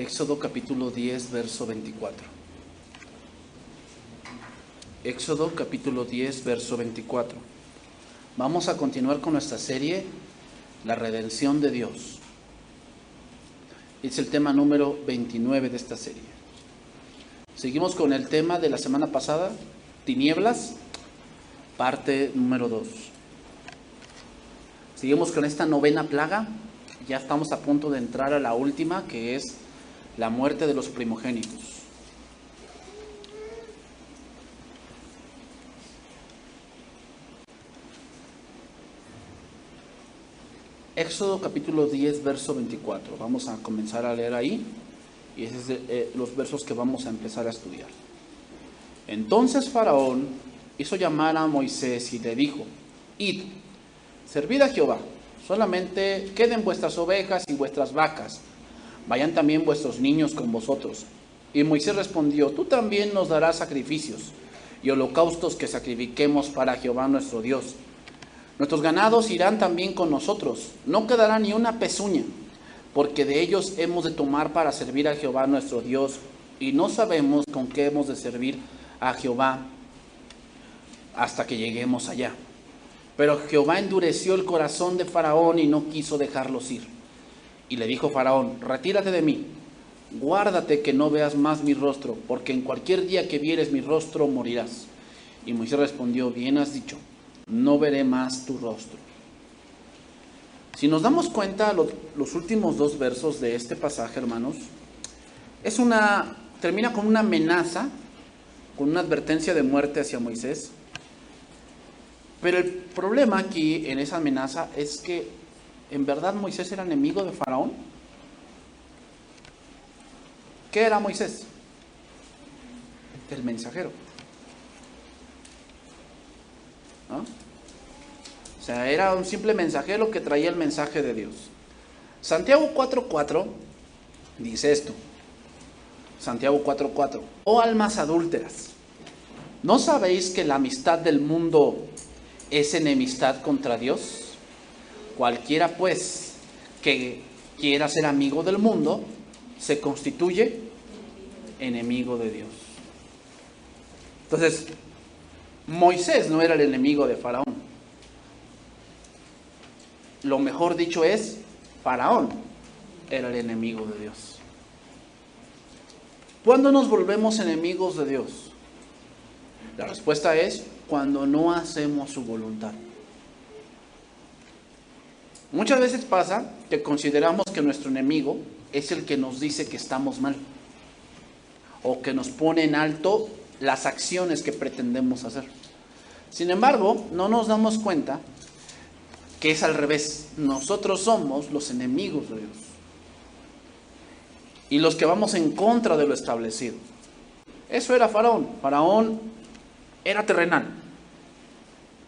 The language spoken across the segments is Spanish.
Éxodo capítulo 10, verso 24. Éxodo capítulo 10, verso 24. Vamos a continuar con nuestra serie, La redención de Dios. Es el tema número 29 de esta serie. Seguimos con el tema de la semana pasada, tinieblas, parte número 2. Seguimos con esta novena plaga. Ya estamos a punto de entrar a la última, que es la muerte de los primogénitos. Éxodo capítulo 10, verso 24. Vamos a comenzar a leer ahí, y esos es los versos que vamos a empezar a estudiar. Entonces Faraón hizo llamar a Moisés y le dijo: Id, servid a Jehová, solamente queden vuestras ovejas y vuestras vacas, vayan también vuestros niños con vosotros. Y Moisés respondió: Tú también nos darás sacrificios y holocaustos que sacrifiquemos para Jehová nuestro Dios. Nuestros ganados irán también con nosotros, no quedará ni una pezuña, porque de ellos hemos de tomar para servir a Jehová nuestro Dios, y no sabemos con qué hemos de servir a Jehová hasta que lleguemos allá. Pero Jehová endureció el corazón de Faraón y no quiso dejarlos ir. Y le dijo Faraón: Retírate de mí, guárdate que no veas más mi rostro, porque en cualquier día que vieres mi rostro morirás. Y Moisés respondió: Bien has dicho, no veré más tu rostro. Si nos damos cuenta, los últimos dos versos de este pasaje, hermanos, termina con una amenaza, con una advertencia de muerte hacia Moisés. Pero el problema aquí en esa amenaza es que ¿en verdad Moisés era enemigo de Faraón? ¿Qué era Moisés? El mensajero. ¿No? O sea, era un simple mensajero que traía el mensaje de Dios. Santiago 4:4 dice esto. Santiago 4:4. Oh almas adúlteras, ¿no sabéis que la amistad del mundo es enemistad contra Dios? Cualquiera pues que quiera ser amigo del mundo se constituye enemigo de Dios. Entonces, Moisés no era el enemigo de Faraón. Lo mejor dicho es, Faraón era el enemigo de Dios. ¿Cuándo nos volvemos enemigos de Dios? La respuesta es cuando no hacemos su voluntad. Muchas veces pasa que consideramos que nuestro enemigo es el que nos dice que estamos mal, o que nos pone en alto las acciones que pretendemos hacer. Sin embargo, no nos damos cuenta que es al revés. Nosotros somos los enemigos de Dios y los que vamos en contra de lo establecido. Eso era Faraón. Faraón era terrenal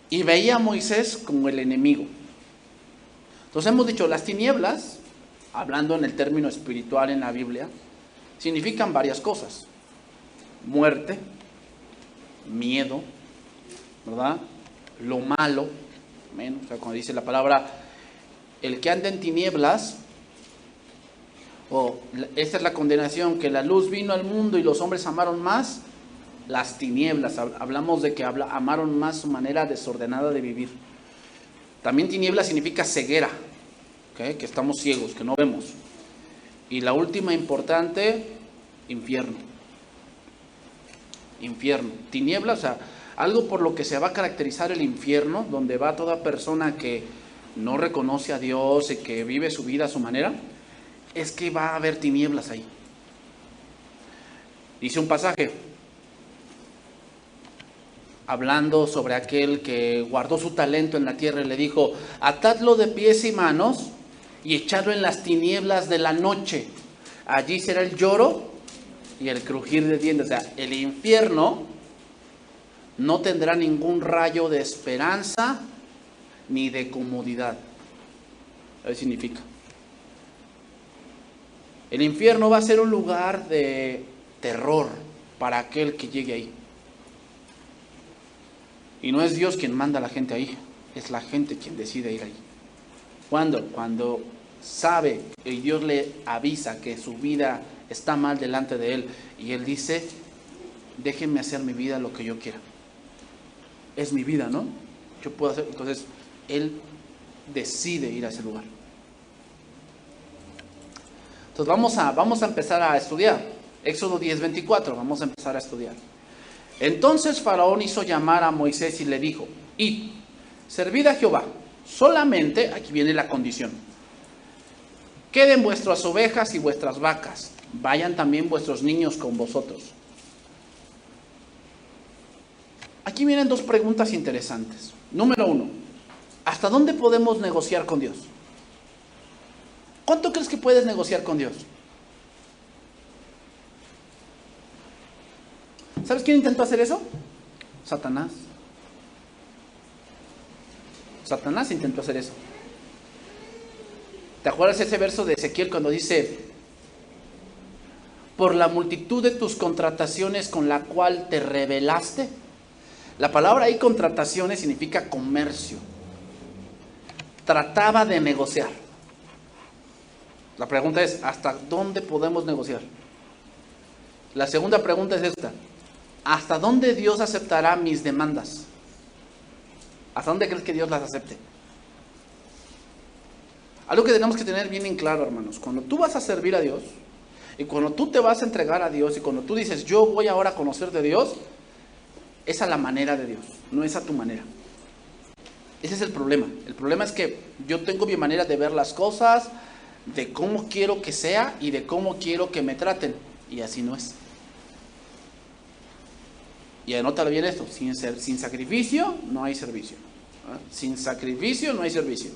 y veía a Moisés como el enemigo. Entonces hemos dicho, las tinieblas, hablando en el término espiritual en la Biblia, significan varias cosas: muerte, miedo, ¿verdad? Lo malo. Amén. O sea, cuando dice la palabra, el que anda en tinieblas, esta es la condenación, que la luz vino al mundo y los hombres amaron más las tinieblas. Hablamos de que amaron más su manera desordenada de vivir. También tiniebla significa ceguera, ¿okay? Que estamos ciegos, que no vemos. Y la última importante, infierno. Infierno, tiniebla, o sea, algo por lo que se va a caracterizar el infierno, donde va toda persona que no reconoce a Dios y que vive su vida a su manera, es que va a haber tinieblas ahí. Dice un pasaje, hablando sobre aquel que guardó su talento en la tierra y le dijo: atadlo de pies y manos y echadlo en las tinieblas de la noche. Allí será el lloro y el crujir de dientes. O sea, el infierno no tendrá ningún rayo de esperanza ni de comodidad. Eso significa. El infierno va a ser un lugar de terror para aquel que llegue ahí. Y no es Dios quien manda a la gente ahí, es la gente quien decide ir ahí. ¿Cuándo? Cuando sabe y Dios le avisa que su vida está mal delante de él, y él dice: déjenme hacer mi vida lo que yo quiera. Es mi vida, ¿no? Yo puedo hacer. Entonces él decide ir a ese lugar. Entonces vamos a empezar a estudiar. Éxodo 10:24, vamos a empezar a estudiar. Entonces Faraón hizo llamar a Moisés y le dijo: id, servid a Jehová. Solamente, aquí viene la condición: queden vuestras ovejas y vuestras vacas, vayan también vuestros niños con vosotros. Aquí vienen dos preguntas interesantes. Número 1, ¿hasta dónde podemos negociar con Dios? ¿Cuánto crees que puedes negociar con Dios? ¿Sabes quién intentó hacer eso? Satanás. Satanás intentó hacer eso. ¿Te acuerdas ese verso de Ezequiel cuando dice: por la multitud de tus contrataciones con la cual te rebelaste? La palabra ahí, contrataciones, significa comercio. Trataba de negociar. La pregunta es: ¿hasta dónde podemos negociar? La segunda pregunta es esta: ¿hasta dónde Dios aceptará mis demandas? ¿Hasta dónde crees que Dios las acepte? Algo que tenemos que tener bien en claro, hermanos: cuando tú vas a servir a Dios, y cuando tú te vas a entregar a Dios, y cuando tú dices: yo voy ahora a conocer de Dios, es a la manera de Dios, no es a tu manera. Ese es el problema. El problema es que yo tengo mi manera de ver las cosas, de cómo quiero que sea y de cómo quiero que me traten, y así no es. Y anótalo bien esto: sin sacrificio no hay servicio. Sin sacrificio no hay servicio.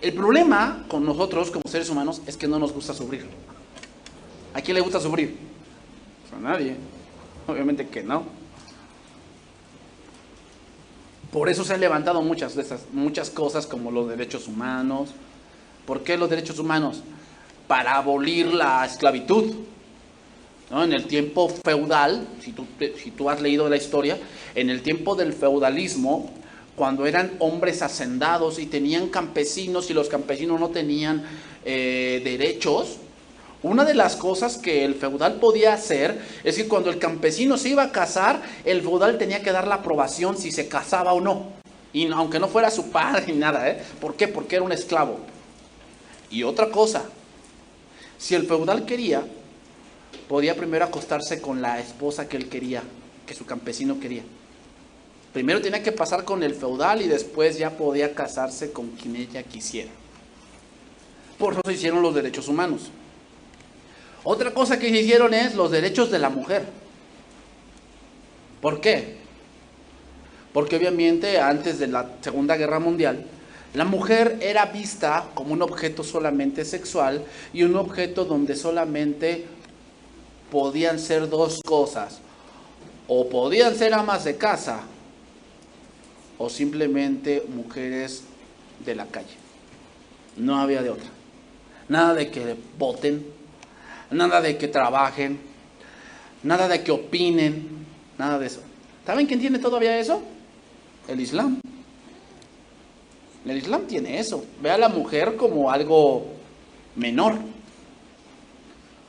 El problema con nosotros como seres humanos es que no nos gusta sufrir. ¿A quién le gusta sufrir? Pues a nadie. Obviamente que no. Por eso se han levantado muchas cosas como los derechos humanos. ¿Por qué los derechos humanos? Para abolir la esclavitud, ¿no? En el tiempo feudal, si tú has leído la historia, en el tiempo del feudalismo, cuando eran hombres hacendados y tenían campesinos y los campesinos no tenían derechos, una de las cosas que el feudal podía hacer es que cuando el campesino se iba a casar, el feudal tenía que dar la aprobación si se casaba o no. Y aunque no fuera su padre ni nada, ¿Por qué? Porque era un esclavo. Y otra cosa, si el feudal quería, podía primero acostarse con la esposa que él quería, que su campesino quería. Primero tenía que pasar con el feudal y después ya podía casarse con quien ella quisiera. Por eso se hicieron los derechos humanos. Otra cosa que se hicieron es los derechos de la mujer. ¿Por qué? Porque obviamente antes de la Segunda Guerra Mundial, la mujer era vista como un objeto solamente sexual y un objeto donde solamente podían ser dos cosas: o podían ser amas de casa o simplemente mujeres de la calle. No había de otra. Nada de que voten, nada de que trabajen, nada de que opinen, nada de eso. ¿Saben quién tiene todavía eso? El Islam. El Islam tiene eso. Ve a la mujer como algo menor.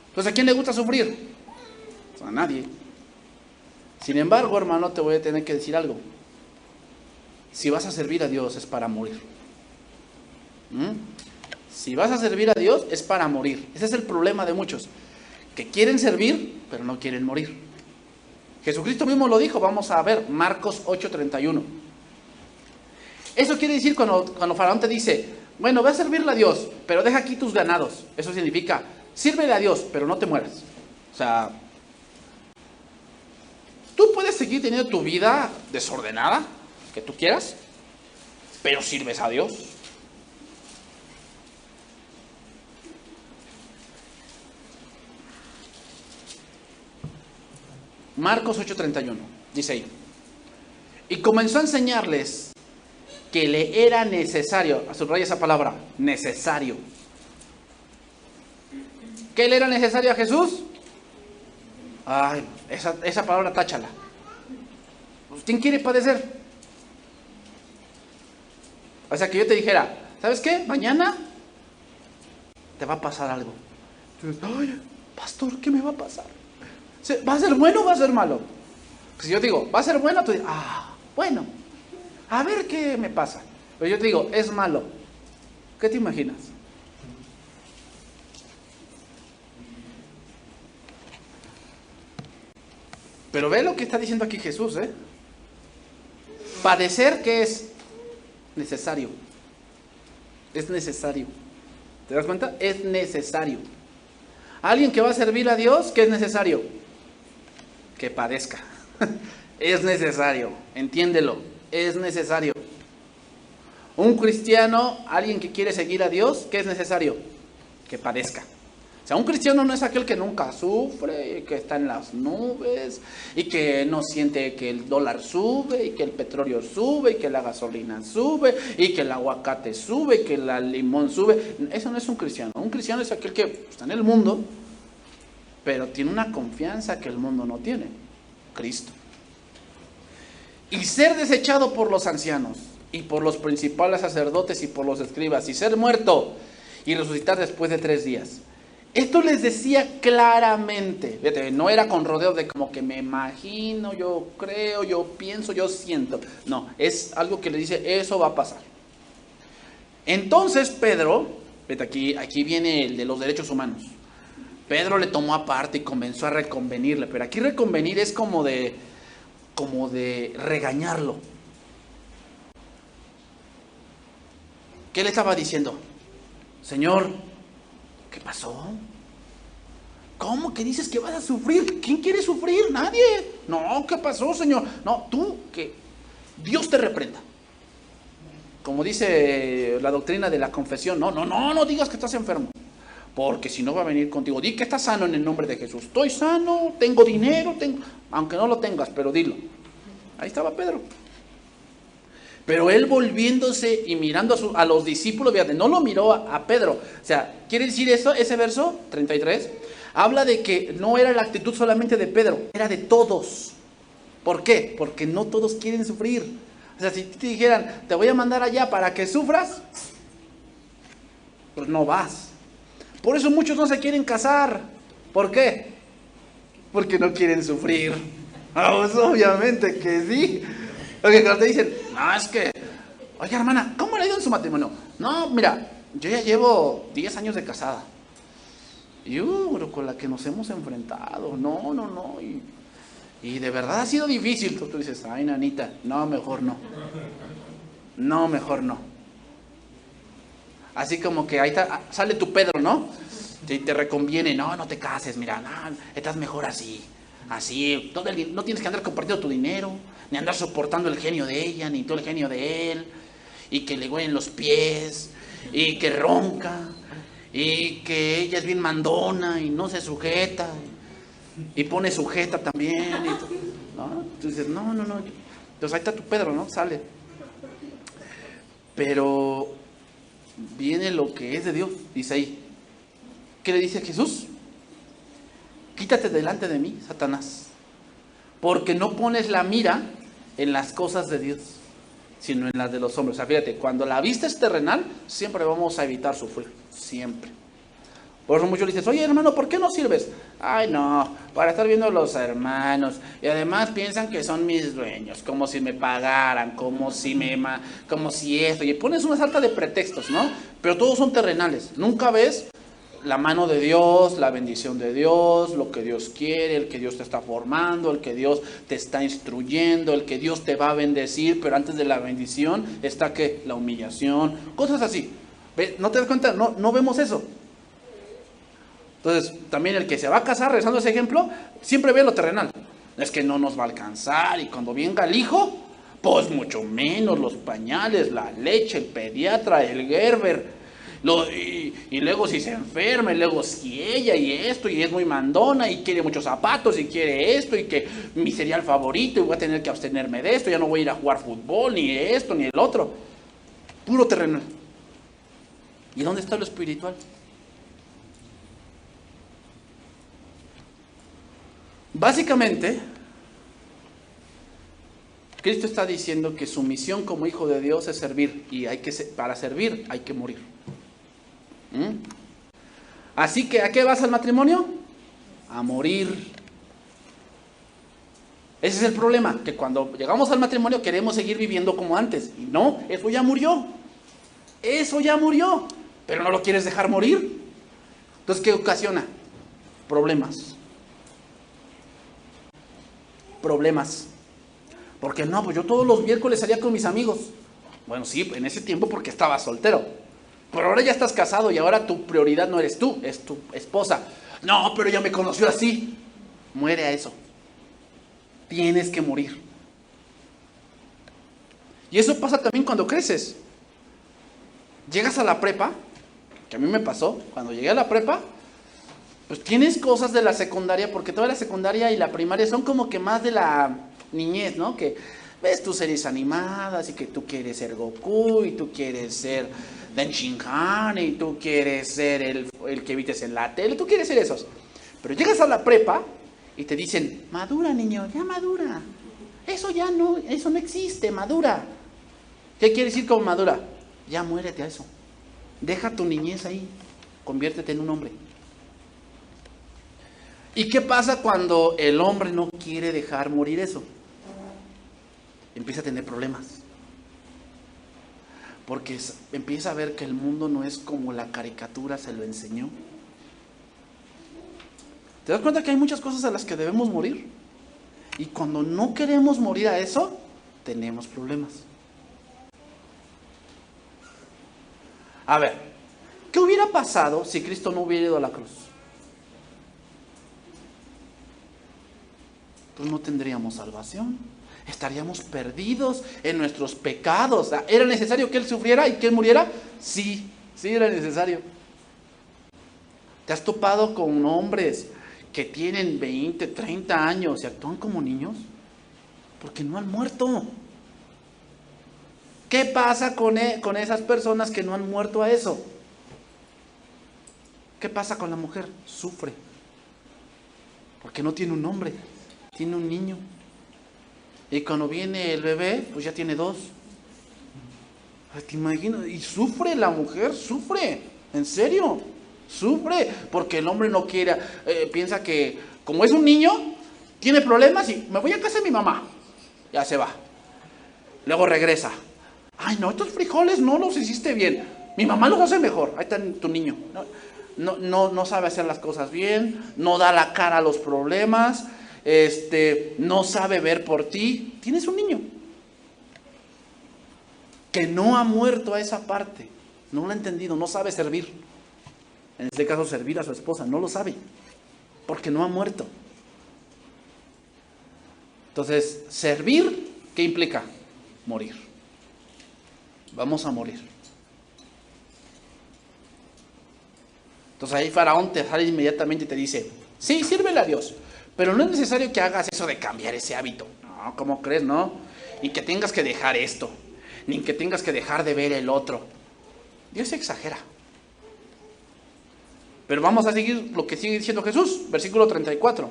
Entonces, ¿a quién le gusta sufrir? Pues a nadie. Sin embargo, hermano, te voy a tener que decir algo. Si vas a servir a Dios es para morir. Si vas a servir a Dios es para morir. Ese es el problema de muchos, que quieren servir pero no quieren morir. Jesucristo mismo lo dijo. Vamos a ver Marcos 8:31. Eso quiere decir cuando Faraón te dice: bueno, ve a servirle a Dios, pero deja aquí tus ganados. Eso significa: sírvele a Dios, pero no te mueras. O sea, tú puedes seguir teniendo tu vida desordenada, que tú quieras, pero sirves a Dios. Marcos 8:31 dice ahí: y comenzó a enseñarles que le era necesario, subraya esa palabra, necesario. ¿Qué le era necesario a Jesús? Ay, esa palabra táchala. ¿Quién quiere padecer? O sea, que yo te dijera: ¿sabes qué? Mañana te va a pasar algo. Entonces, ay, pastor, ¿qué me va a pasar? ¿Va a ser bueno o va a ser malo? Pues si yo digo, ¿va a ser bueno? Tú dices, bueno, a ver qué me pasa. Pero yo te digo, es malo. ¿Qué te imaginas? Pero ve lo que está diciendo aquí Jesús, ¿eh? Padecer, ¿qué es? Necesario. Es necesario. ¿Te das cuenta? Es necesario. Alguien que va a servir a Dios, ¿qué es necesario? Que padezca. Es necesario. Entiéndelo. Es necesario. Un cristiano, alguien que quiere seguir a Dios, ¿qué es necesario? Que padezca. O sea, un cristiano no es aquel que nunca sufre, que está en las nubes, y que no siente que el dólar sube, y que el petróleo sube, y que la gasolina sube, y que el aguacate sube, y que el limón sube. Eso no es un cristiano. Un cristiano es aquel que está en el mundo, pero tiene una confianza que el mundo no tiene. Cristo. Y ser desechado por los ancianos, y por los principales sacerdotes, y por los escribas, y ser muerto, y resucitar después de 3 días. Esto les decía claramente, fíjate, no era con rodeo de como que me imagino, yo creo, yo pienso, yo siento. No, es algo que le dice, eso va a pasar. Entonces Pedro, fíjate, aquí viene el de los derechos humanos. Pedro le tomó aparte y comenzó a reconvenirle, pero aquí reconvenir es como de regañarlo. ¿Qué le estaba diciendo? Señor, ¿qué pasó? ¿Cómo que dices que vas a sufrir? ¿Quién quiere sufrir? Nadie. No, ¿qué pasó, Señor? No, tú, que Dios te reprenda. Como dice la doctrina de la confesión, no digas que estás enfermo, porque si no va a venir contigo. Di que estás sano en el nombre de Jesús. Estoy sano, tengo dinero, aunque no lo tengas, pero dilo. Ahí estaba Pedro. Pero él volviéndose y mirando a los discípulos, fíjate, no lo miró a Pedro. O sea, ¿quiere decir eso? Ese verso 33 habla de que no era la actitud solamente de Pedro, era de todos. ¿Por qué? Porque no todos quieren sufrir. O sea, si te dijeran, te voy a mandar allá para que sufras, pues no vas. Por eso muchos no se quieren casar. ¿Por qué? Porque no quieren sufrir. Pues obviamente que sí. Porque cuando te dicen, no, es que, oye hermana, ¿cómo le ha ido en su matrimonio? No, mira, yo ya llevo 10 años de casada. Y pero con la que nos hemos enfrentado, no. Y de verdad ha sido difícil. Tú dices, ay, nanita, no, mejor no. No, mejor no. Así como que ahí está, sale tu Pedro, ¿no? Si te reconviene, no te cases, mira, no, estás mejor así. Así, no tienes que andar compartiendo tu dinero, ni andar soportando el genio de ella, ni tú el genio de él, y que le huelen los pies, y que ronca, y que ella es bien mandona y no se sujeta, y pone sujeta también, ¿no? Tú dices, no. Entonces ahí está tu Pedro, ¿no? Sale. Pero viene lo que es de Dios, dice ahí. ¿Qué le dice Jesús? Quítate delante de mí, Satanás, porque no pones la mira en las cosas de Dios, sino en las de los hombres. O sea, fíjate, cuando la vista es terrenal, siempre vamos a evitar sufrir, siempre. Por eso muchos dicen, oye hermano, ¿por qué no sirves? Ay no, para estar viendo a los hermanos, y además piensan que son mis dueños, como si me pagaran, como si esto, y pones una sarta de pretextos, ¿no? Pero todos son terrenales, nunca ves la mano de Dios, la bendición de Dios, lo que Dios quiere, el que Dios te está formando, el que Dios te está instruyendo, el que Dios te va a bendecir, pero antes de la bendición está ¿qué? La humillación, cosas así. ¿No te das cuenta? No vemos eso. Entonces, también el que se va a casar, rezando ese ejemplo, siempre ve lo terrenal. Es que no nos va a alcanzar, y cuando venga el hijo, pues mucho menos, los pañales, la leche, el pediatra, el Gerber. Y luego si se enferma, y luego si ella y esto, y es muy mandona, y quiere muchos zapatos, y quiere esto, y que mi cereal favorito, y voy a tener que abstenerme de esto, ya no voy a ir a jugar fútbol, ni esto, ni el otro. Puro terrenal. ¿Y dónde está lo espiritual? Básicamente, Cristo está diciendo que su misión como hijo de Dios es servir, y para servir hay que morir. Así que, ¿a qué vas al matrimonio? A morir. Ese es el problema, que cuando llegamos al matrimonio queremos seguir viviendo como antes. Y no, eso ya murió. Eso ya murió. Pero no lo quieres dejar morir. Entonces, ¿qué ocasiona? Problemas. Problemas. Porque no, pues yo todos los miércoles salía con mis amigos. Bueno, sí, en ese tiempo porque estaba soltero. Pero ahora ya estás casado y ahora tu prioridad no eres tú, es tu esposa. No, pero ella me conoció así. Muere a eso. Tienes que morir. Y eso pasa también cuando creces. Llegas a la prepa, que a mí me pasó, cuando llegué a la prepa, pues tienes cosas de la secundaria, porque toda la secundaria y la primaria son como que más de la niñez, ¿no? Que ves tus series animadas y que tú quieres ser Goku y tú quieres ser Denshinhan y tú quieres ser el que vistes en la tele, tú quieres ser esos. Pero llegas a la prepa y te dicen, madura niño, ya madura. Eso ya no, eso no existe, madura. ¿Qué quiere decir con madura? Ya muérete a eso. Deja tu niñez ahí, conviértete en un hombre. ¿Y qué pasa cuando el hombre no quiere dejar morir eso? Empieza a tener problemas. Porque empieza a ver que el mundo no es como la caricatura se lo enseñó. ¿Te das cuenta que hay muchas cosas a las que debemos morir? Y cuando no queremos morir a eso, tenemos problemas. A ver, ¿qué hubiera pasado si Cristo no hubiera ido a la cruz? Pues no tendríamos salvación. Estaríamos perdidos en nuestros pecados. ¿Era necesario que Él sufriera y que Él muriera? Sí, sí era necesario. ¿Te has topado con hombres que tienen 20, 30 años y actúan como niños? Porque no han muerto. ¿Qué pasa con esas personas que no han muerto a eso? ¿Qué pasa con la mujer? Sufre. Porque no tiene un hombre, tiene un niño. Y cuando viene el bebé, pues ya tiene 2. ¿Te imaginas? Y sufre la mujer, sufre. En serio, sufre. Porque el hombre no quiere, piensa que como es un niño, tiene problemas y me voy a casa de mi mamá. Ya se va. Luego regresa. Ay, no, estos frijoles no los hiciste bien. Mi mamá los hace mejor. Ahí está tu niño. No sabe hacer las cosas bien, no da la cara a los problemas, no sabe ver por ti. Tienes un niño que no ha muerto a esa parte, no lo ha entendido, no sabe servir. En este caso, servir a su esposa, no lo sabe, porque no ha muerto. Entonces, servir, ¿qué implica? Morir. Vamos a morir. Entonces ahí Faraón te sale inmediatamente y te dice, sí, sírvele a Dios, pero no es necesario que hagas eso de cambiar ese hábito. No, ¿cómo crees, no? Ni que tengas que dejar esto, ni que tengas que dejar de ver el otro. Dios exagera. Pero vamos a seguir lo que sigue diciendo Jesús, versículo 34.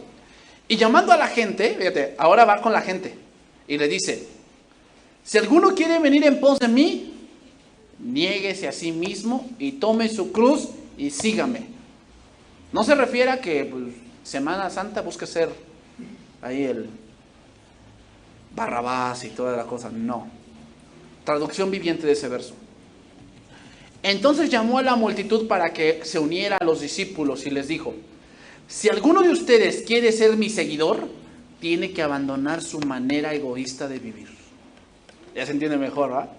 Y llamando a la gente, fíjate, ahora va con la gente y le dice, si alguno quiere venir en pos de mí, niéguese a sí mismo y tome su cruz y sígame. No se refiere a que pues, Semana Santa busque ser ahí el Barrabás y toda la cosa. No. Traducción viviente de ese verso. Entonces llamó a la multitud para que se uniera a los discípulos y les dijo, si alguno de ustedes quiere ser mi seguidor, tiene que abandonar su manera egoísta de vivir. Ya se entiende mejor, ¿verdad?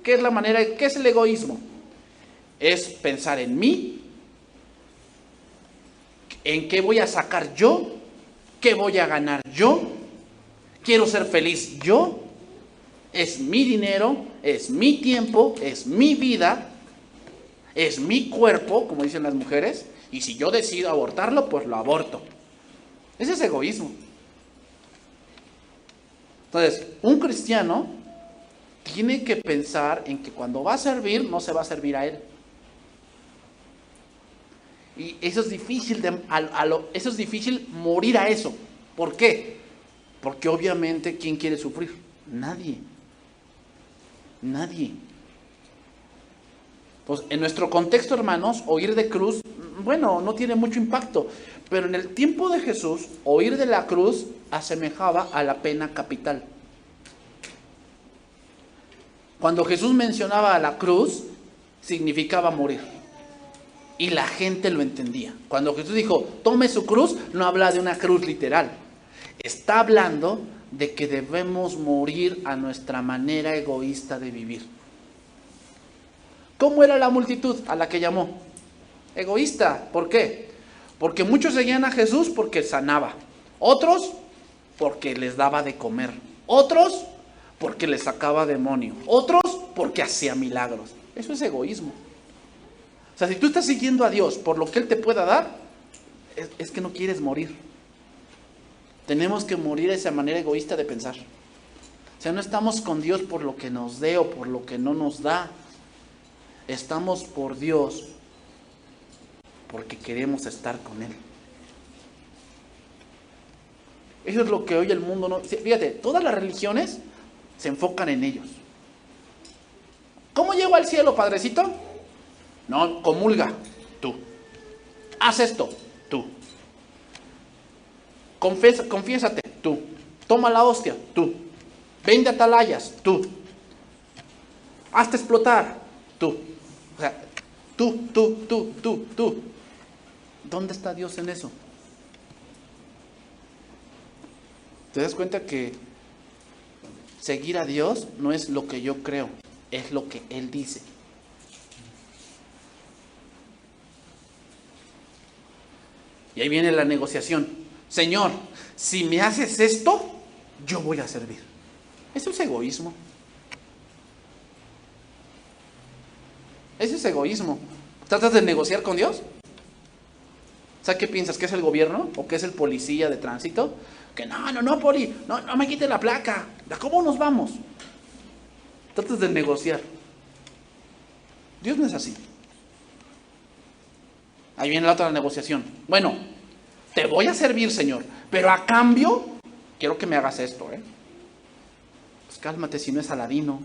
¿Qué es el egoísmo? Es pensar en mí, en qué voy a sacar yo, qué voy a ganar yo, quiero ser feliz yo, es mi dinero, es mi tiempo, es mi vida, es mi cuerpo, como dicen las mujeres, y si yo decido abortarlo, pues lo aborto. Ese es egoísmo. Entonces, un cristiano tiene que pensar en que cuando va a servir, no se va a servir a él. Y eso es difícil, eso es difícil morir a eso. ¿Por qué? Porque obviamente, ¿quién quiere sufrir? Nadie. Nadie. Pues en nuestro contexto, hermanos, oír de cruz bueno, no tiene mucho impacto. Pero en el tiempo de Jesús, huir de la cruz asemejaba a la pena capital. Cuando Jesús mencionaba a la cruz, significaba morir. Y la gente lo entendía. Cuando Jesús dijo, tome su cruz, no habla de una cruz literal. Está hablando de que debemos morir a nuestra manera egoísta de vivir. ¿Cómo era la multitud a la que llamó? Egoísta. ¿Por qué? Porque muchos seguían a Jesús porque sanaba. Otros porque les daba de comer. Otros porque les sacaba demonios. Otros porque hacía milagros. Eso es egoísmo. O sea, si tú estás siguiendo a Dios por lo que Él te pueda dar, es que no quieres morir. Tenemos que morir esa manera egoísta de pensar. O sea, no estamos con Dios por lo que nos dé o por lo que no nos da. Estamos por Dios porque queremos estar con Él. Eso es lo que hoy el mundo no... Fíjate, todas las religiones se enfocan en ellos. ¿Cómo llego al cielo, padrecito? No, comulga, tú. Haz esto, tú. Confiésate, tú. Toma la hostia, tú. Vende atalayas, tú. Hazte explotar, tú. O sea, tú. ¿Dónde está Dios en eso? ¿Te das cuenta que seguir a Dios no es lo que yo creo, es lo que Él dice? Y ahí viene la negociación. Señor, si me haces esto, yo voy a servir. Eso es egoísmo. Eso es egoísmo. ¿Tratas de negociar con Dios? O sea, ¿qué piensas? ¿Que es el gobierno? ¿O que es el policía de tránsito? Que no, poli, no me quite la placa. ¿Cómo nos vamos? Tratas de negociar. Dios no es así. Ahí viene la otra negociación. Bueno, te voy a servir, Señor, pero a cambio, quiero que me hagas esto, Pues cálmate, si no es Aladino,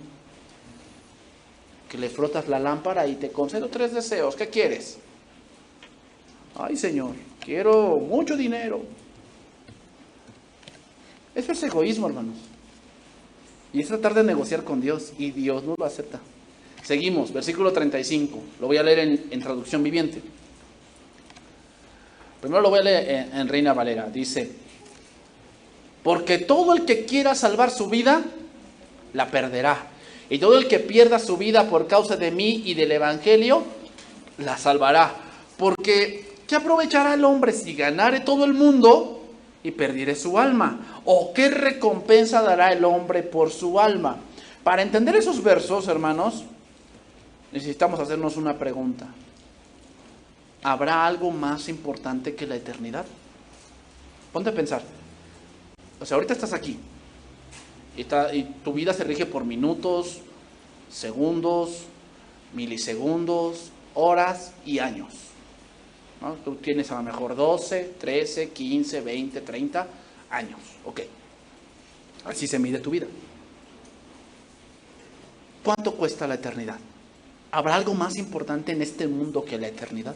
que le frotas la lámpara y te concedo 3 deseos. ¿Qué quieres? Ay, Señor, quiero mucho dinero. Eso es egoísmo, hermanos. Y es tratar de negociar con Dios, y Dios no lo acepta. Seguimos, versículo 35. Lo voy a leer en traducción viviente. Primero lo voy a leer en Reina Valera. Dice, porque todo el que quiera salvar su vida, la perderá. Y todo el que pierda su vida por causa de mí y del Evangelio, la salvará. Porque, ¿qué aprovechará el hombre si ganare todo el mundo y perdiere su alma? ¿O qué recompensa dará el hombre por su alma? Para entender esos versos, hermanos, necesitamos hacernos una pregunta. ¿Habrá algo más importante que la eternidad? Ponte a pensar. O sea, ahorita estás aquí. Y tu vida se rige por minutos, segundos, milisegundos, horas y años, ¿no? Tú tienes a lo mejor 12, 13, 15, 20, 30 años. Ok. Así se mide tu vida. ¿Cuánto cuesta la eternidad? ¿Habrá algo más importante en este mundo que la eternidad?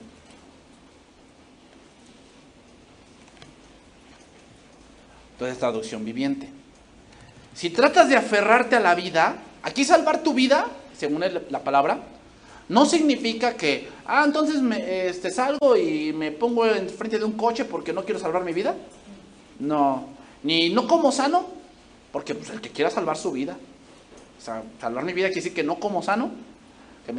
Entonces, traducción viviente. Si tratas de aferrarte a la vida, aquí salvar tu vida, según la palabra, no significa que, entonces salgo y me pongo enfrente de un coche porque no quiero salvar mi vida. No, ni no como sano, porque pues, el que quiera salvar su vida. O sea, salvar mi vida quiere decir que no como sano, que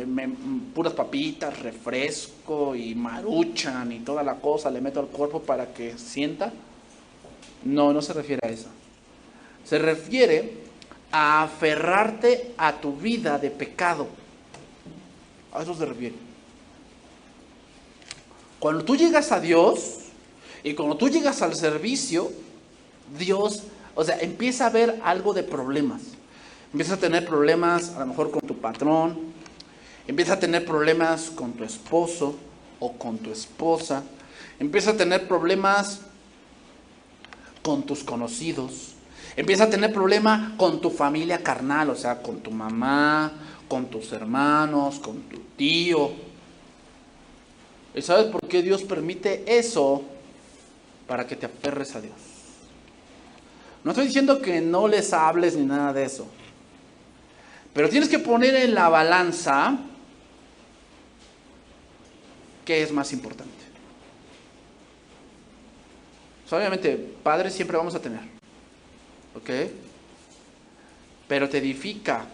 puras papitas, refresco y maruchan y toda la cosa le meto al cuerpo para que sienta. No se refiere a eso. Se refiere a aferrarte a tu vida de pecado. A eso se refiere. Cuando tú llegas a Dios y cuando tú llegas al servicio, Dios, empieza a haber algo de problemas. Empiezas a tener problemas a lo mejor con tu patrón, empiezas a tener problemas con tu esposo o con tu esposa, empiezas a tener problemas con tus conocidos, empiezas a tener problemas con tu familia carnal, o sea, con tu mamá, con tus hermanos, con tu tío. ¿Y sabes por qué Dios permite eso? Para que te aferres a Dios. No estoy diciendo que no les hables ni nada de eso. Pero tienes que poner en la balanza qué es más importante. O sea, obviamente, padres siempre vamos a tener. ¿Ok? Pero te edifica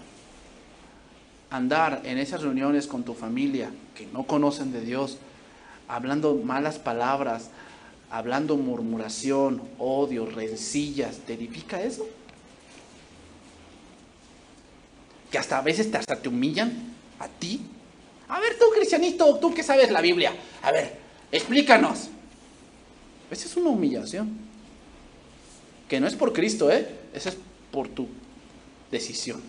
andar en esas reuniones con tu familia que no conocen de Dios, hablando malas palabras, hablando murmuración, odio, rencillas. ¿Te edifica eso? Que hasta a veces hasta te humillan a ti. A ver, tú cristianito, tú que sabes la Biblia, a ver, explícanos. Esa es una humillación. Que no es por Cristo, esa es por tu decisión.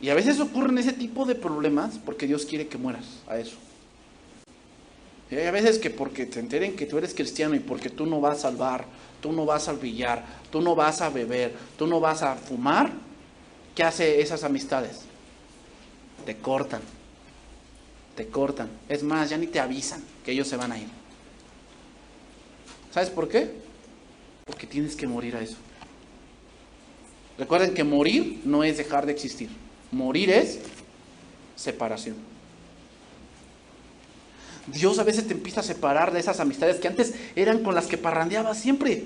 Y a veces ocurren ese tipo de problemas porque Dios quiere que mueras a eso. Y hay a veces que porque te enteren que tú eres cristiano y porque tú no vas a salvar, tú no vas al billar, tú no vas a beber, tú no vas a fumar, ¿qué hace esas amistades? Te cortan. Te cortan. Es más, ya ni te avisan que ellos se van a ir. ¿Sabes por qué? Porque tienes que morir a eso. Recuerden que morir no es dejar de existir. Morir es separación. Dios a veces te empieza a separar de esas amistades que antes eran con las que parrandeabas siempre.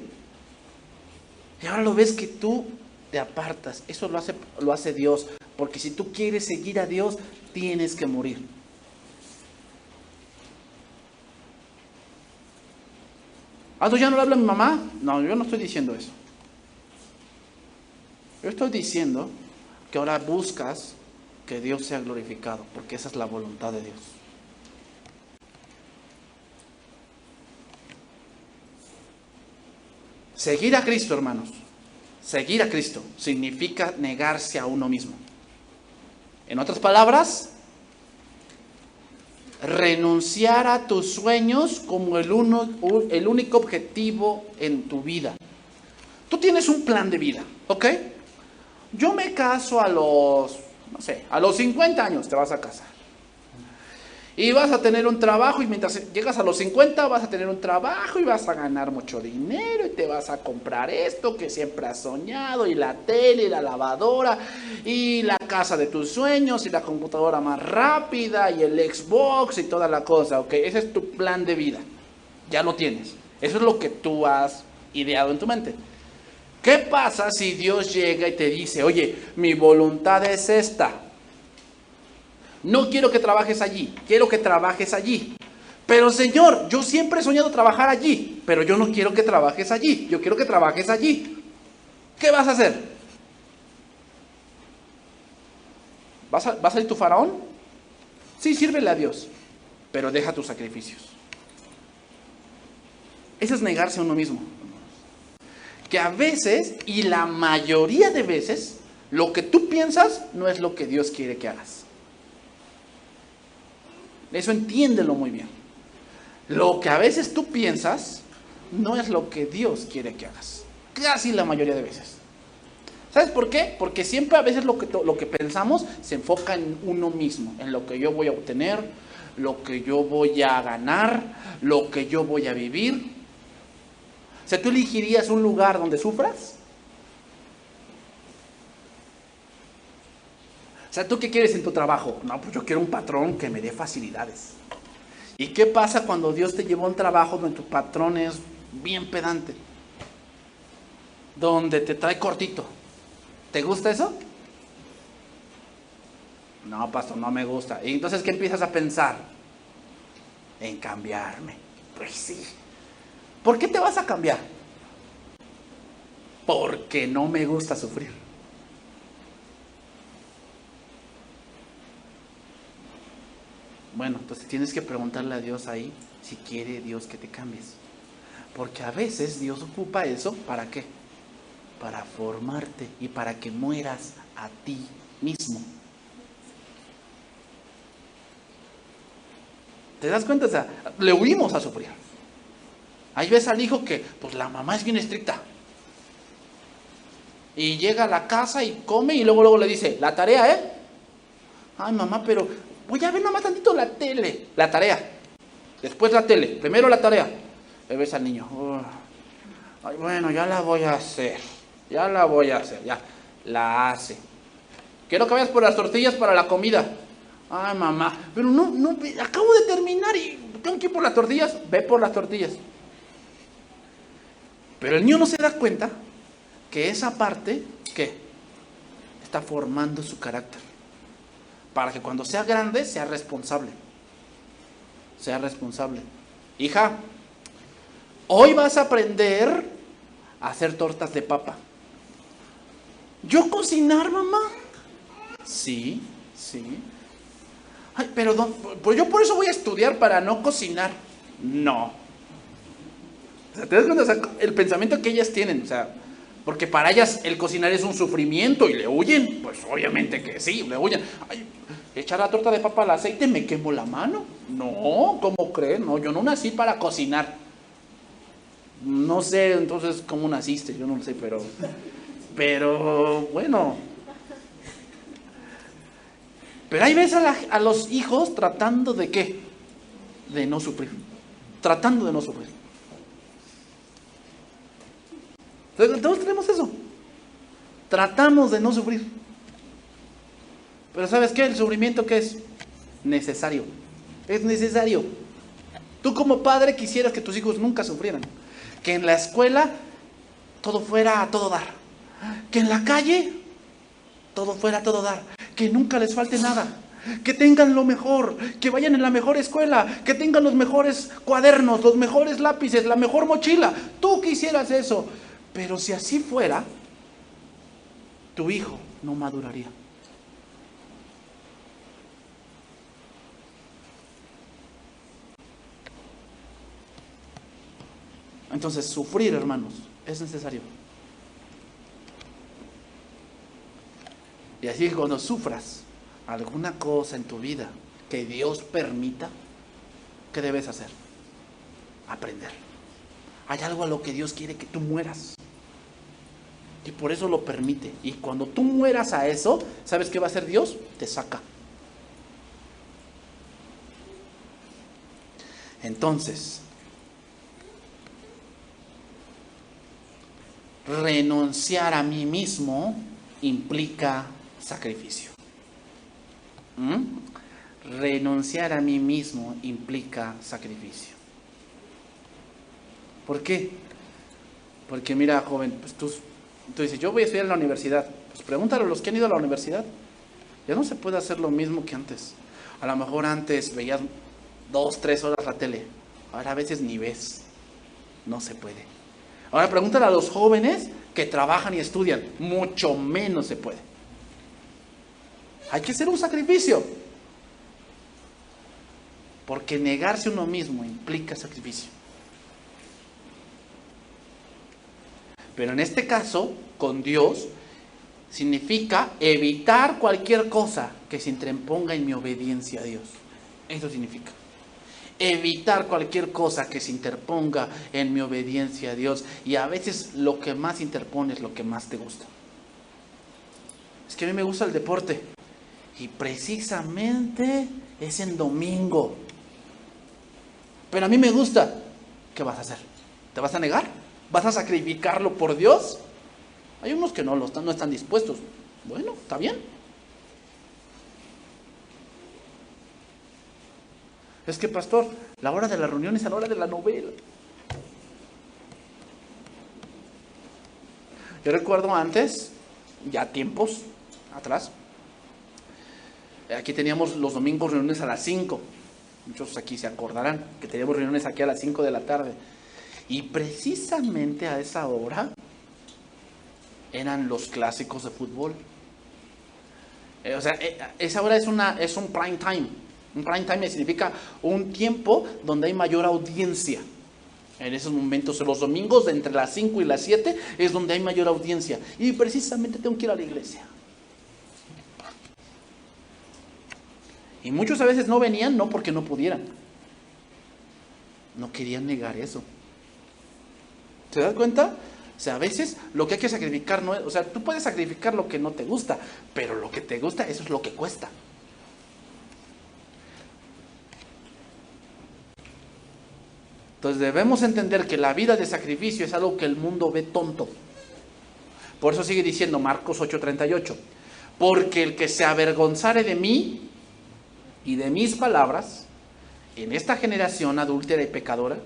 Y ahora lo ves que tú te apartas. Eso lo hace Dios. Porque si tú quieres seguir a Dios, tienes que morir. ¿tú ya no le habla a mi mamá? No, yo no estoy diciendo eso. Yo estoy diciendo que ahora buscas que Dios sea glorificado, porque esa es la voluntad de Dios. Seguir a Cristo, hermanos, seguir a Cristo significa negarse a uno mismo. En otras palabras, renunciar a tus sueños como el único objetivo en tu vida. Tú tienes un plan de vida, ¿ok? Yo me caso a los 50 años te vas a casar. Y vas a tener un trabajo y mientras llegas a los 50 vas a tener un trabajo y vas a ganar mucho dinero y te vas a comprar esto que siempre has soñado y la tele y la lavadora y la casa de tus sueños y la computadora más rápida y el Xbox y toda la cosa, ¿ok? Ese es tu plan de vida. Ya lo tienes. Eso es lo que tú has ideado en tu mente. ¿Qué pasa si Dios llega y te dice, oye, mi voluntad es esta? No quiero que trabajes allí, quiero que trabajes allí. Pero Señor, yo siempre he soñado trabajar allí, pero yo no quiero que trabajes allí, yo quiero que trabajes allí. ¿Qué vas a hacer? ¿Vas a ser tu faraón? Sí, sírvele a Dios, pero deja tus sacrificios. Eso es negarse a uno mismo. Que a veces, y la mayoría de veces, lo que tú piensas no es lo que Dios quiere que hagas. Eso entiéndelo muy bien. Lo que a veces tú piensas no es lo que Dios quiere que hagas. Casi la mayoría de veces. ¿Sabes por qué? Porque siempre a veces lo que pensamos se enfoca en uno mismo, en lo que yo voy a obtener, lo que yo voy a ganar, lo que yo voy a vivir. O sea, ¿tú elegirías un lugar donde sufras? O sea, ¿tú qué quieres en tu trabajo? No, pues yo quiero un patrón que me dé facilidades. ¿Y qué pasa cuando Dios te llevó a un trabajo donde tu patrón es bien pedante? Donde te trae cortito. ¿Te gusta eso? No, pastor, no me gusta. Y entonces, ¿qué empiezas a pensar? En cambiarme. Pues sí. ¿Por qué te vas a cambiar? Porque no me gusta sufrir. Bueno, entonces tienes que preguntarle a Dios ahí si quiere Dios que te cambies. Porque a veces Dios ocupa eso, ¿para qué? Para formarte y para que mueras a ti mismo. ¿Te das cuenta? O sea, le huimos a sufrir. Ahí ves al hijo que, pues la mamá es bien estricta. Y llega a la casa y come y luego le dice, la tarea, Ay, mamá, pero Oye, a ver nomás tantito la tele, la tarea. Después la tele, primero la tarea. Y ves al niño. Ay, bueno, ya la voy a hacer. Ya la la hace. Quiero que vayas por las tortillas para la comida. Ay, mamá, pero no, acabo de terminar y tengo que ir por las tortillas. Ve por las tortillas. Pero el niño no se da cuenta que esa parte, ¿qué? Está formando su carácter. Para que cuando sea grande, sea responsable. Sea responsable. Hija, hoy vas a aprender a hacer tortas de papa. ¿Yo cocinar, mamá? Sí. Ay, pero pues yo por eso voy a estudiar para no cocinar. No. O sea, ¿te das cuenta? O sea, el pensamiento que ellas tienen, o sea, porque para ellas el cocinar es un sufrimiento y le huyen. Pues obviamente que sí, le huyen. Ay, echar la torta de papa al aceite, me quemo la mano. No, ¿cómo creen? No, yo no nací para cocinar. No sé entonces cómo naciste, yo no lo sé, pero bueno. Pero ahí ves a los hijos tratando de ¿qué? De no sufrir. Tratando de no sufrir. Todos tenemos eso. Tratamos de no sufrir. Pero ¿sabes qué? El sufrimiento, ¿qué es? Necesario. Es necesario. Tú como padre quisieras que tus hijos nunca sufrieran. Que en la escuela todo fuera a todo dar. Que en la calle todo fuera a todo dar. Que nunca les falte nada. Que tengan lo mejor. Que vayan en la mejor escuela. Que tengan los mejores cuadernos, los mejores lápices, la mejor mochila. Tú quisieras eso. Pero si así fuera, tu hijo no maduraría. Entonces, sufrir, hermanos, es necesario. Y así que cuando sufras alguna cosa en tu vida que Dios permita, ¿qué debes hacer? Aprender. Hay algo a lo que Dios quiere que tú mueras. Y por eso lo permite. Y cuando tú mueras a eso, ¿sabes qué va a hacer Dios? Te saca. Entonces, renunciar a mí mismo implica sacrificio. Renunciar a mí mismo implica sacrificio. ¿Por qué? Porque mira, joven, pues tú dices, yo voy a estudiar en la universidad. Pues pregúntale a los que han ido a la universidad. Ya no se puede hacer lo mismo que antes. A lo mejor antes veías 2, 3 horas la tele. Ahora a veces ni ves. No se puede. Ahora pregúntale a los jóvenes que trabajan y estudian. Mucho menos se puede. Hay que hacer un sacrificio. Porque negarse a uno mismo implica sacrificio. Pero en este caso, con Dios, significa evitar cualquier cosa que se interponga en mi obediencia a Dios. Eso significa. Evitar cualquier cosa que se interponga en mi obediencia a Dios. Y a veces lo que más interpone es lo que más te gusta. Es que a mí me gusta el deporte. Y precisamente es en domingo. Pero a mí me gusta. ¿Qué vas a hacer? ¿Te vas a negar? ¿Vas a sacrificarlo por Dios? Hay unos que no están dispuestos. Bueno, está bien. Es que, pastor, la hora de la reunión es a la hora de la novela. Yo recuerdo antes, ya tiempos atrás, aquí teníamos los domingos reuniones a las 5. Muchos aquí se acordarán que teníamos reuniones aquí a las 5 de la tarde. Y precisamente a esa hora eran los clásicos de fútbol. O sea, esa hora es un prime time. Un prime time significa un tiempo donde hay mayor audiencia. En esos momentos, los domingos de entre las 5 y las 7 es donde hay mayor audiencia. Y precisamente tengo que ir a la iglesia. Y muchos a veces no venían, no porque no pudieran. No querían negar eso. ¿Te das cuenta? O sea, a veces lo que hay que sacrificar no es... O sea, tú puedes sacrificar lo que no te gusta, pero lo que te gusta, eso es lo que cuesta. Entonces debemos entender que la vida de sacrificio es algo que el mundo ve tonto. Por eso sigue diciendo Marcos 8:38, porque el que se avergonzare de mí y de mis palabras en esta generación adúltera y pecadora,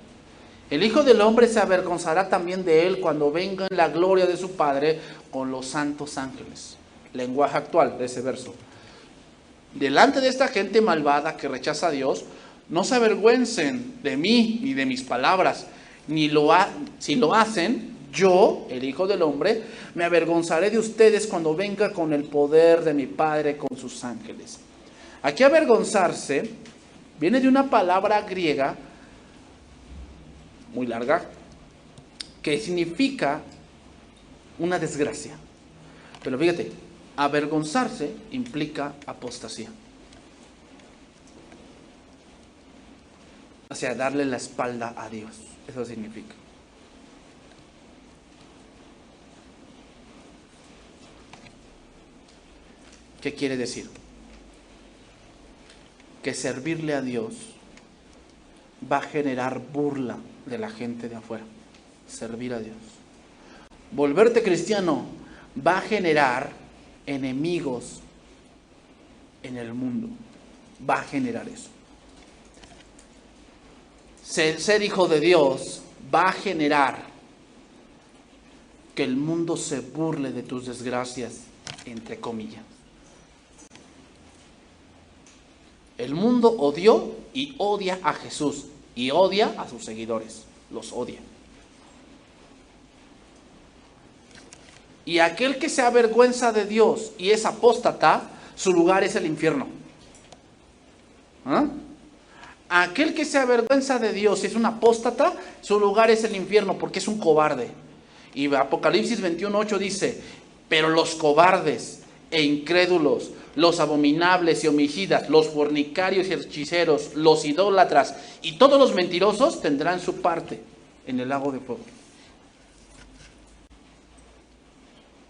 el Hijo del Hombre se avergonzará también de él cuando venga en la gloria de su Padre con los santos ángeles. Lenguaje actual de ese verso. Delante de esta gente malvada que rechaza a Dios, no se avergüencen de mí ni de mis palabras, si lo hacen, yo, el Hijo del Hombre, me avergonzaré de ustedes cuando venga con el poder de mi Padre con sus ángeles. Aquí avergonzarse viene de una palabra griega muy larga que significa una desgracia. Pero fíjate, avergonzarse implica apostasía. O sea, darle la espalda a Dios. Eso significa. ¿Qué quiere decir? Que servirle a Dios va a generar burla de la gente de afuera. Servir a Dios. Volverte cristiano va a generar enemigos en el mundo. Va a generar eso. Ser hijo de Dios va a generar que el mundo se burle de tus desgracias, entre comillas. El mundo odió y odia a Jesús y odia a sus seguidores, los odia. Y aquel que se avergüenza de Dios y es apóstata, su lugar es el infierno. ¿Ah? Aquel que se avergüenza de Dios y es un apóstata, su lugar es el infierno porque es un cobarde. Y Apocalipsis 21:8 dice, pero los cobardes e incrédulos, los abominables y homicidas, los fornicarios y hechiceros, los idólatras y todos los mentirosos tendrán su parte en el lago de fuego.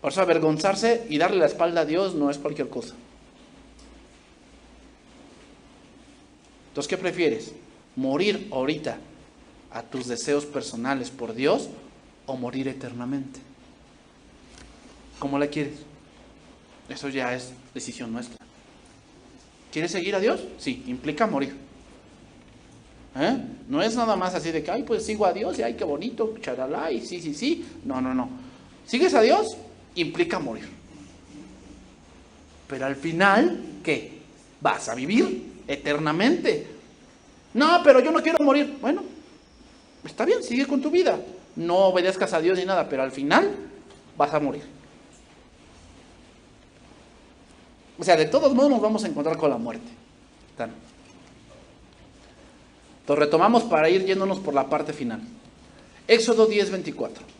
Por eso avergonzarse y darle la espalda a Dios no es cualquier cosa. Entonces, ¿qué prefieres? ¿Morir ahorita a tus deseos personales por Dios o morir eternamente? ¿Cómo la quieres? Eso ya es decisión nuestra. ¿Quieres seguir a Dios? Sí, implica morir. No es nada más así de que, ay, pues sigo a Dios y ay, qué bonito, charalá, y sí. No. ¿Sigues a Dios? Implica morir. Pero al final, ¿qué? ¿Vas a vivir eternamente? No, pero yo no quiero morir. Bueno, está bien, sigue con tu vida. No obedezcas a Dios ni nada, pero al final vas a morir. O sea, de todos modos nos vamos a encontrar con la muerte. Entonces retomamos para ir yéndonos por la parte final. Éxodo 10:24.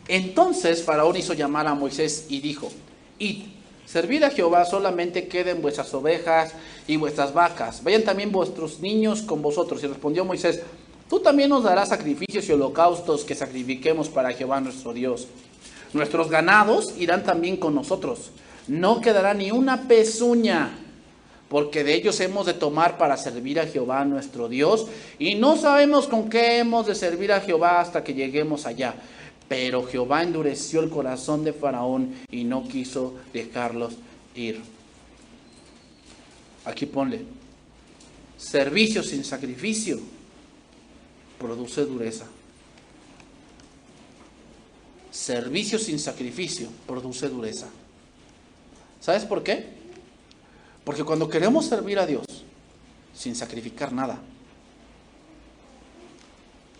Entonces Faraón hizo llamar a Moisés y dijo, id, servid a Jehová, solamente queden vuestras ovejas y vuestras vacas. Vayan también vuestros niños con vosotros. Y respondió Moisés, tú también nos darás sacrificios y holocaustos que sacrifiquemos para Jehová nuestro Dios. Nuestros ganados irán también con nosotros. No quedará ni una pezuña, porque de ellos hemos de tomar para servir a Jehová nuestro Dios. Y no sabemos con qué hemos de servir a Jehová hasta que lleguemos allá. Pero Jehová endureció el corazón de Faraón y no quiso dejarlos ir. Aquí ponle, servicio sin sacrificio produce dureza. Servicio sin sacrificio produce dureza. ¿Sabes por qué? Porque cuando queremos servir a Dios sin sacrificar nada,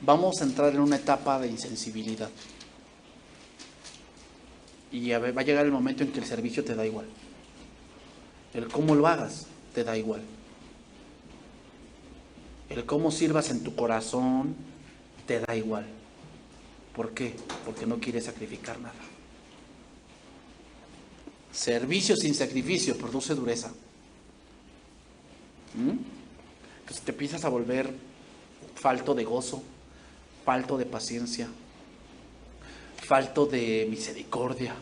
vamos a entrar en una etapa de insensibilidad. Y va a llegar el momento en que el servicio te da igual. El cómo lo hagas te da igual. El cómo sirvas en tu corazón te da igual. ¿Por qué? Porque no quieres sacrificar nada. Servicio sin sacrificio produce dureza. Entonces te empiezas a volver falto de gozo, falto de paciencia, falto de misericordia.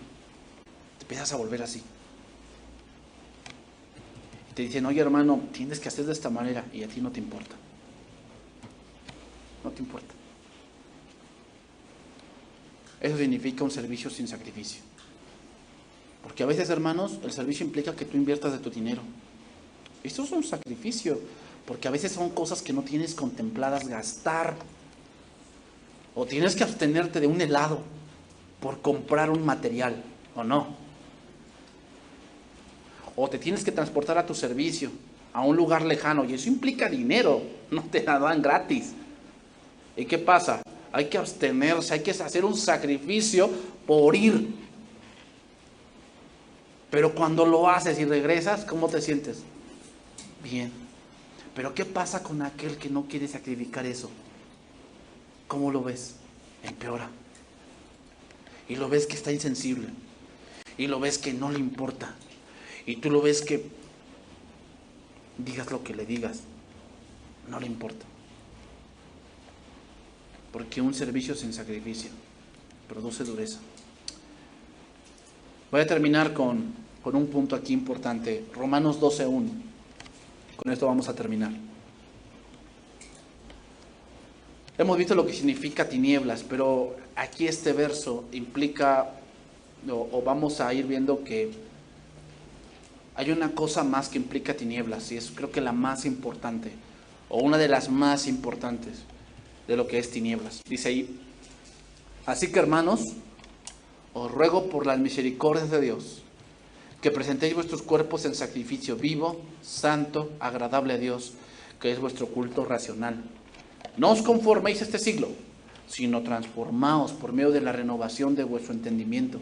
Te empiezas a volver así. Te dicen, oye hermano, tienes que hacer de esta manera, y a ti no te importa. No te importa. Eso significa un servicio sin sacrificio. Porque a veces, hermanos, el servicio implica que tú inviertas de tu dinero. Esto es un sacrificio, porque a veces son cosas que no tienes contempladas gastar. O tienes que abstenerte de un helado por comprar un material, ¿o no? O te tienes que transportar a tu servicio, a un lugar lejano, y eso implica dinero, no te la dan gratis. ¿Y qué pasa? Hay que abstenerse, hay que hacer un sacrificio por ir. Pero cuando lo haces y regresas, ¿cómo te sientes? Bien. Pero ¿qué pasa con aquel que no quiere sacrificar eso? ¿Cómo lo ves? Empeora. Y lo ves que está insensible. Y lo ves que no le importa. Y tú lo ves que digas lo que le digas, no le importa. Porque un servicio sin sacrificio produce dureza. Voy a terminar con un punto aquí importante. Romanos 12:1. Con esto vamos a terminar. Hemos visto lo que significa tinieblas, pero aquí este verso implica, o vamos a ir viendo que hay una cosa más que implica tinieblas, y es creo que la más importante, o una de las más importantes de lo que es tinieblas. Dice ahí, así que hermanos, os ruego por las misericordias de Dios, que presentéis vuestros cuerpos en sacrificio vivo, santo, agradable a Dios, que es vuestro culto racional. No os conforméis a este siglo, sino transformaos por medio de la renovación de vuestro entendimiento,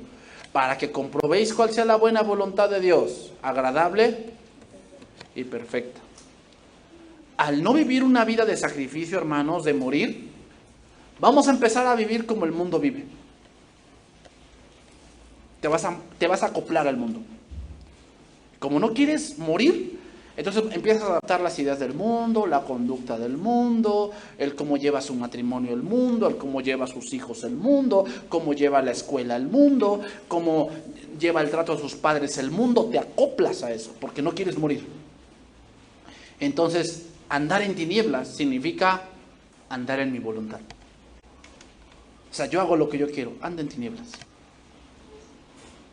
para que comprobéis cuál sea la buena voluntad de Dios, agradable y perfecta. Al no vivir una vida de sacrificio, hermanos, de morir, vamos a empezar a vivir como el mundo vive. Te vas a acoplar al mundo. Como no quieres morir, entonces empiezas a adaptar las ideas del mundo, la conducta del mundo, el cómo lleva su matrimonio el mundo, el cómo lleva a sus hijos el mundo, cómo lleva la escuela el mundo, cómo lleva el trato a sus padres el mundo. Te acoplas a eso porque no quieres morir. Entonces, andar en tinieblas significa andar en mi voluntad. O sea, yo hago lo que yo quiero, anda en tinieblas.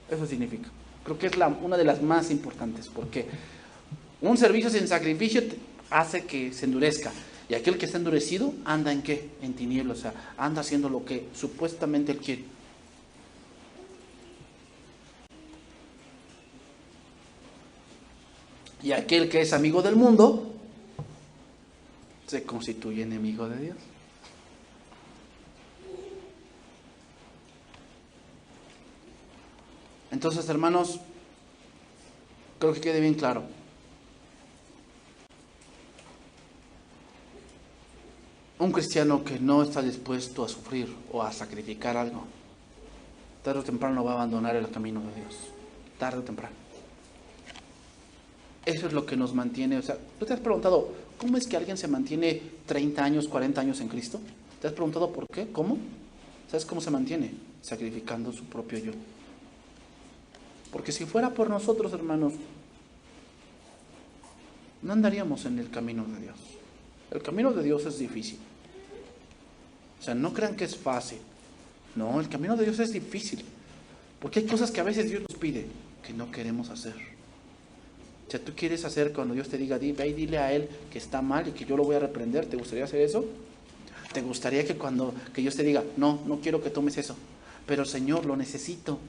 Eso significa. Creo que es una de las más importantes, porque un servicio sin sacrificio hace que se endurezca. Y aquel que está endurecido, ¿anda en qué? En tinieblas. O sea, anda haciendo lo que supuestamente él quiere. Y aquel que es amigo del mundo, se constituye enemigo de Dios. Entonces, hermanos, creo que quede bien claro. Un cristiano que no está dispuesto a sufrir o a sacrificar algo, tarde o temprano va a abandonar el camino de Dios. Tarde o temprano. Eso es lo que nos mantiene. O sea, ¿tú te has preguntado cómo es que alguien se mantiene 30 años, 40 años en Cristo? ¿Te has preguntado por qué? ¿Cómo? ¿Sabes cómo se mantiene? Sacrificando su propio yo. Porque si fuera por nosotros, hermanos, no andaríamos en el camino de Dios. El camino de Dios es difícil. O sea, no crean que es fácil. No, el camino de Dios es difícil. Porque hay cosas que a veces Dios nos pide que no queremos hacer. O sea, tú quieres hacer cuando Dios te diga, ve y dile a Él que está mal y que yo lo voy a reprender. ¿Te gustaría hacer eso? ¿Te gustaría que que Dios te diga, no quiero que tomes eso, pero Señor, lo necesito?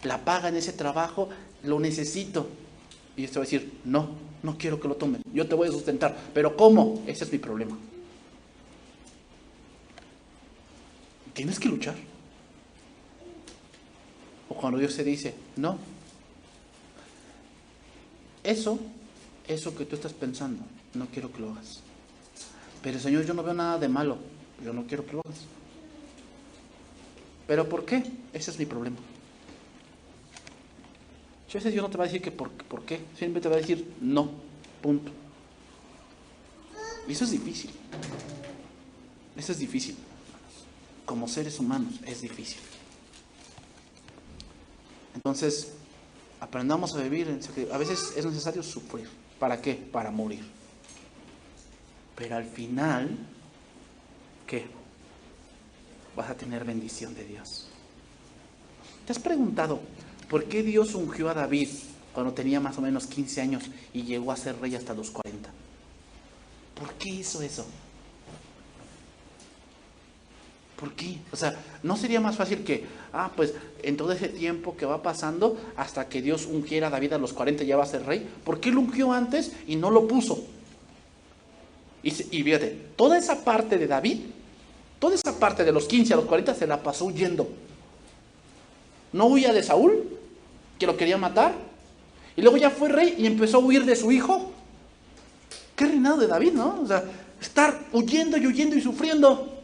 La paga en ese trabajo, lo necesito. Y Dios te va a decir, no quiero que lo tomes. Yo te voy a sustentar. ¿Pero cómo? Ese es mi problema. Tienes que luchar. O cuando Dios te dice, no. Eso que tú estás pensando, no quiero que lo hagas. Pero Señor, yo no veo nada de malo. Yo no quiero que lo hagas. ¿Pero por qué? Ese es mi problema. A veces Dios no te va a decir que por qué. Siempre te va a decir no. Punto. Y eso es difícil. Eso es difícil. Como seres humanos es difícil. Entonces, Aprendamos a vivir en sacrificio. A veces es necesario sufrir. ¿Para qué? Para morir. Pero al final, ¿qué? Vas a tener bendición de Dios. ¿Te has preguntado por qué Dios ungió a David cuando tenía más o menos 15 años y llegó a ser rey hasta los 40? ¿Por qué hizo eso? ¿Por qué? O sea, ¿no sería más fácil que, pues en todo ese tiempo que va pasando, hasta que Dios ungiera a David a los 40 ya va a ser rey? ¿Por qué lo ungió antes y no lo puso? Y fíjate, toda esa parte de David, toda esa parte de los 15 a los 40 se la pasó huyendo. No huía de Saúl, que lo quería matar, y luego ya fue rey y empezó a huir de su hijo. Qué reinado de David, ¿no? O sea, estar huyendo y sufriendo.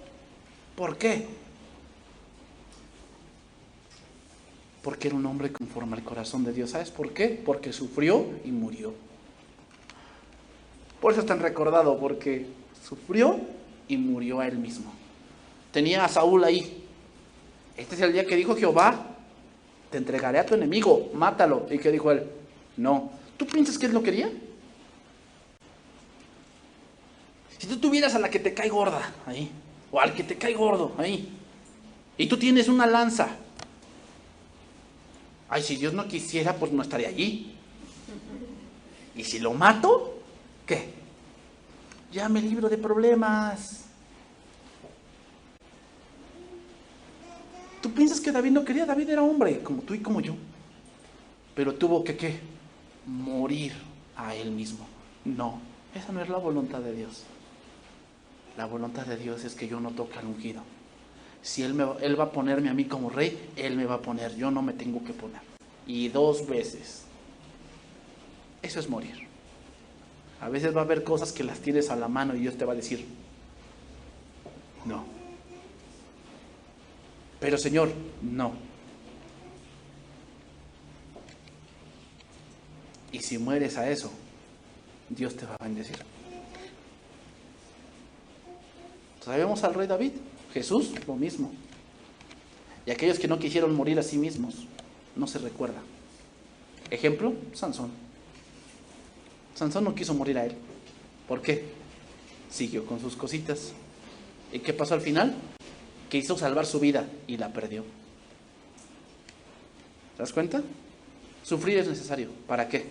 ¿Por qué? Porque era un hombre conforme al corazón de Dios. ¿Sabes por qué? Porque sufrió y murió. Por eso es tan recordado, porque sufrió y murió a él mismo. Tenía a Saúl ahí. Este es el día que dijo Jehová, te entregaré a tu enemigo, mátalo. ¿Y qué dijo él? No. ¿Tú piensas que él lo quería? Si tú tuvieras a la que te cae gorda ahí, o al que te cae gordo ahí, y tú tienes una lanza, ay, si Dios no quisiera, pues no estaría allí. Y si lo mato, ¿qué? Ya me libro de problemas. ¿Tú piensas que David no quería? David era hombre, como tú y como yo. Pero tuvo que, ¿qué? Morir a él mismo. No, esa no es la voluntad de Dios. La voluntad de Dios es que yo no toque al ungido. Si él va a ponerme a mí como rey, Él me va a poner, yo no me tengo que poner. Y 2 veces. Eso es morir. A veces va a haber cosas que las tienes a la mano y Dios te va a decir, no. Pero Señor, no. Y si mueres a eso, Dios te va a bendecir. Sabemos al rey David, Jesús, lo mismo. Y aquellos que no quisieron morir a sí mismos, no se recuerda. Ejemplo, Sansón. Sansón no quiso morir a él. ¿Por qué? Siguió con sus cositas. ¿Y qué pasó al final? Quiso salvar su vida y la perdió. ¿Te das cuenta? Sufrir es necesario. ¿Para qué?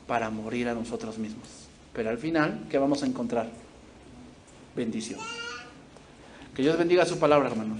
Para morir a nosotros mismos. Pero al final, ¿qué vamos a encontrar? Bendición. Que Dios bendiga su palabra, hermanos.